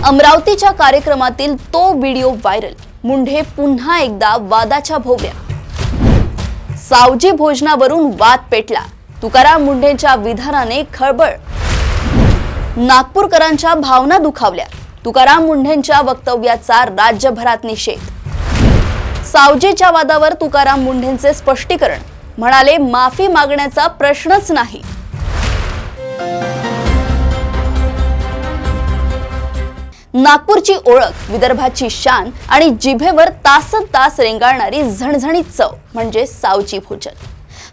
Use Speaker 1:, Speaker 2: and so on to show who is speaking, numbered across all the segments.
Speaker 1: अमरावतीच्या कार्यक्रमातील तो व्हिडिओ व्हायरल। मुंढे पुन्हा एकदा वादाच्या भोवऱ्यात। सावजी भोजनावरून वाद पेटला। तुकाराम मुंढेंच्या विधानाने खळबळ। नागपूरकरांच्या भावना दुखावल्या। तुकाराम मुंढेंच्या वक्तव्याचा राज्यभरात निषेध। सावजीच्या वादावर तुकाराम मुंढेंचे स्पष्टीकरण। म्हणाले, माफी मागण्याचा प्रश्नच नाही। नागपूरची ओळख, विदर्भाची शान आणि जिभेवर तासनतास रेंगाळणारी झणझणीत चव म्हणजे सावजी भोजन।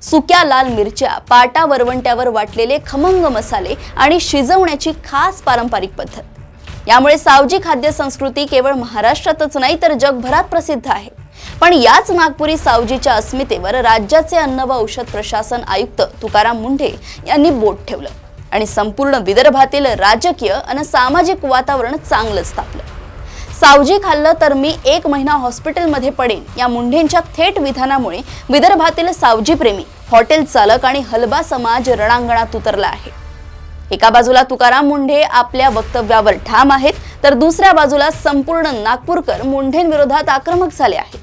Speaker 1: सुक्या लाल मिरच्या, पाटा वरवंट्यावर वाटलेले खमंग मसाले आणि शिजवण्याची खास पारंपरिक पद्धत। यामुळे सावजी खाद्य संस्कृती केवळ महाराष्ट्रातच नाही तर जगभरात प्रसिद्ध आहे। पण याच नागपुरी सावजीच्या अस्मितेवर राज्याचे अन्न व औषध प्रशासन आयुक्त तुकाराम मुंढे यांनी बोट ठेवलं आणि संपूर्ण विदर्भातील राजकीय आणि सामाजिक वातावरण चांगलंच तापलं। सावजी खाल्लं तर मी 1 महिना हॉस्पिटलमध्ये पडेन या मुंढेंच्या थेट विधानामुळे विदर्भातील सावजी प्रेमी, हॉटेल चालक आणि हलबा समाज रणांगणात उतरला आहे। एका बाजूला तुकाराम मुंढे आपल्या वक्तव्यावर ठाम आहेत, तर दुसऱ्या बाजूला संपूर्ण नागपूरकर मुंढेंविरोधात आक्रमक झाले आहेत।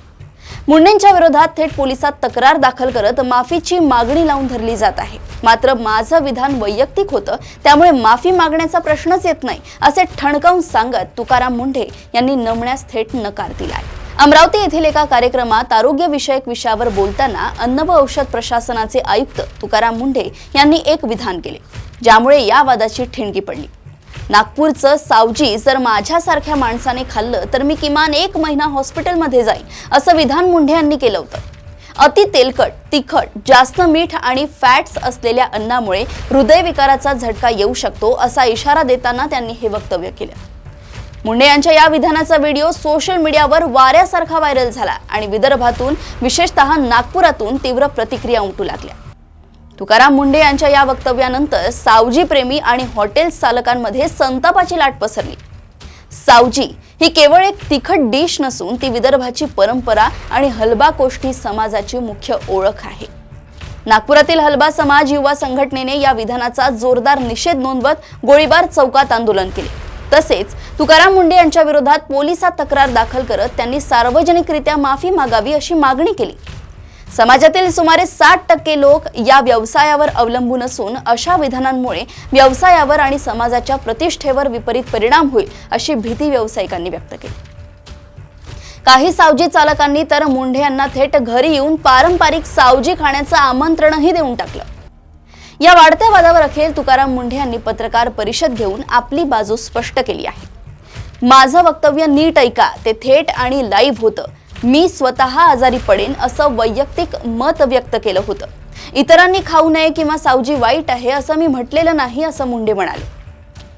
Speaker 1: मुंढेंच्या विरोधात थेट पोलिसात तक्रार दाखल करत माफीची मागणी लावून धरली जात आहे। मात्र माझं विधान वैयक्तिक होतं, त्यामुळे माफी मागण्याचा प्रश्नच येत नाही असे ठणकावून सांगत तुकाराम मुंढे यांनी नमण्यास थेट नकार दिलाय। अमरावती येथील एका कार्यक्रमात आरोग्य विषयक विषयावर बोलताना अन्न व औषध प्रशासनाचे आयुक्त तुकाराम मुंढे यांनी एक विधान केले, ज्यामुळे या वादाची ठिणगी पडली। नागपूरचं सावजी जर माझ्यासारख्या माणसाने खाल्लं तर मी किमान 1 महिना हॉस्पिटलमध्ये जाईन असं विधान मुंढे यांनी केलं होतं। अति तेलकट, तिखट, जास्त मीठ आणि फॅट्स असलेल्या अन्नामुळे हृदयविकाराचा झटका येऊ शकतो असा इशारा देताना त्यांनी हे वक्तव्य केलं। मुंढे यांच्या या विधानाचा व्हिडिओ सोशल मीडियावर वाऱ्यासारखा व्हायरल झाला आणि विदर्भातून, विशेषतः नागपुरातून तीव्र प्रतिक्रिया उमटू लागल्या। तुकाराम मुंढे यांच्या या वक्तव्यानंतर सावजी प्रेमी आणि हॉटेल चालकांमध्ये संतापाची लाट पसरली। सावजी ही केवळ एक तिखट डिश नसून ती विदर्भाची परंपरा आणि हलबा कोष्टी समाजाची मुख्य ओळख आहे। नागपुरातील हलबा समाज युवा संघटनेने या विधानाचा जोरदार निषेध नोंदवत गोळीबार चौकात आंदोलन केले। तसेच तुकाराम मुंढे यांच्या विरोधात पोलिसात तक्रार दाखल करत त्यांनी सार्वजनिकरित्या माफी मागावी अशी मागणी केली। समाजातील सुमारे 60% लोक या व्यवसायावर अवलंबून असून अशा विधानांमुळे व्यवसायावर आणि समाजाच्या प्रतिष्ठेवर विपरीत परिणाम होईल अशी भीती व्यावसायिकांनी व्यक्त केली। काही सावजी चालकांनी तर मुंढे यांना थेट घरी येऊन पारंपरिक सावजी खाण्याचं आमंत्रणही देऊन टाकलं। या वाढत्या वादावर अखेर तुकाराम मुंढे यांनी पत्रकार परिषद घेऊन आपली बाजू स्पष्ट केली आहे। माझं वक्तव्य नीट ऐका, ते थेट आणि लाईव्ह होतं। मी स्वतः आजारी पडेन असं वैयक्तिक मत व्यक्त केलं होतं। इतरांनी खाऊ नये किंवा सावजी वाईट आहे असं मी म्हटलेलं नाही असं मुंढे म्हणाले।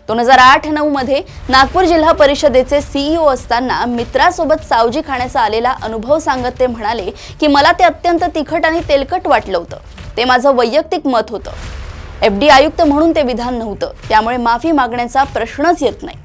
Speaker 1: 2008-9 मध्ये नागपूर जिल्हा परिषदेचे CEO असताना मित्रासोबत सावजी खाण्याचा आलेला अनुभव सांगत ते म्हणाले की मला ते अत्यंत तिखट आणि तेलकट वाटलं होतं। ते माझं वैयक्तिक मत होतं। FD आयुक्त म्हणून ते विधान नव्हतं, त्यामुळे माफी मागण्याचा प्रश्नच येत नाही।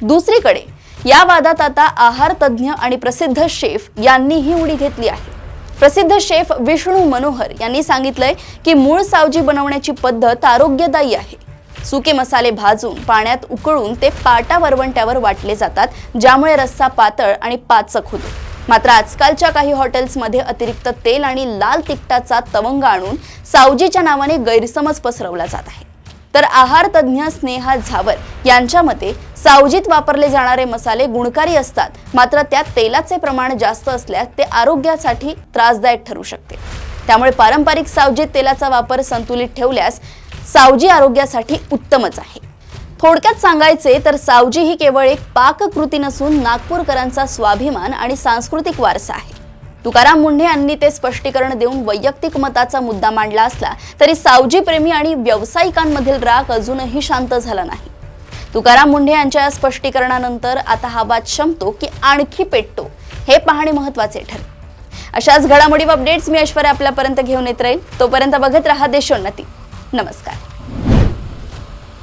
Speaker 1: दुसरीकडे या वादात आता आहार तज्ञ आणि प्रसिद्ध शेफ यांनीही उडी घेतली आहे। प्रसिद्ध शेफ विष्णू मनोहर यांनी सांगितलंय की मूळ सावजी बनवण्याची पद्धत आरोग्यदायी आहे। सुके मसाले भाजून पाण्यात उकळून ते पाटा वरवंट्यावर वाटले जातात, ज्यामुळे रस्सा पातळ आणि पाचक होतो। मात्र आजकालच्या काही हॉटेल्समध्ये अतिरिक्त तेल आणि लाल तिखटाचा तवंग आणून सावजीच्या नावाने गैरसमज पसरवला जात आहे। तर आहार तज्ञ स्नेहा झावर यांच्या मते सावजीत वापरले जाणारे मसाले गुणकारी असतात, मात्र त्यात तेलाचे प्रमाण जास्त असल्यास ते आरोग्यासाठी त्रासदायक ठरू शकते। त्यामुळे पारंपरिक सावजीत तेलाचा वापर संतुलित ठेवल्यास सावजी आरोग्यासाठी उत्तमच आहे। थोडक्यात सांगायचे तर सावजी ही केवळ एक पाककृती नसून नागपूरकरांचा स्वाभिमान आणि सांस्कृतिक वारसा आहे। तुकाराम मुंढे यांनी ते स्पष्टीकरण देऊन वैयक्तिक मताचा मुद्दा मांडला असला तरी सावजी प्रेमी आणि व्यावसायिकांमधील राग अजूनही शांत झाला नाही। तुकाराम मुंढे यांच्या या स्पष्टीकरणानंतर आता हा वाद शमतो की आणखी पेटतो हे पाहणे महत्त्वाचे ठरेल। अशाच घडामोडी व अपडेट्स मी ऐश्वर्या आपल्यापर्यंत घेऊन येत राहील। तोपर्यंत बघत रहा देशोन्नती। नमस्कार।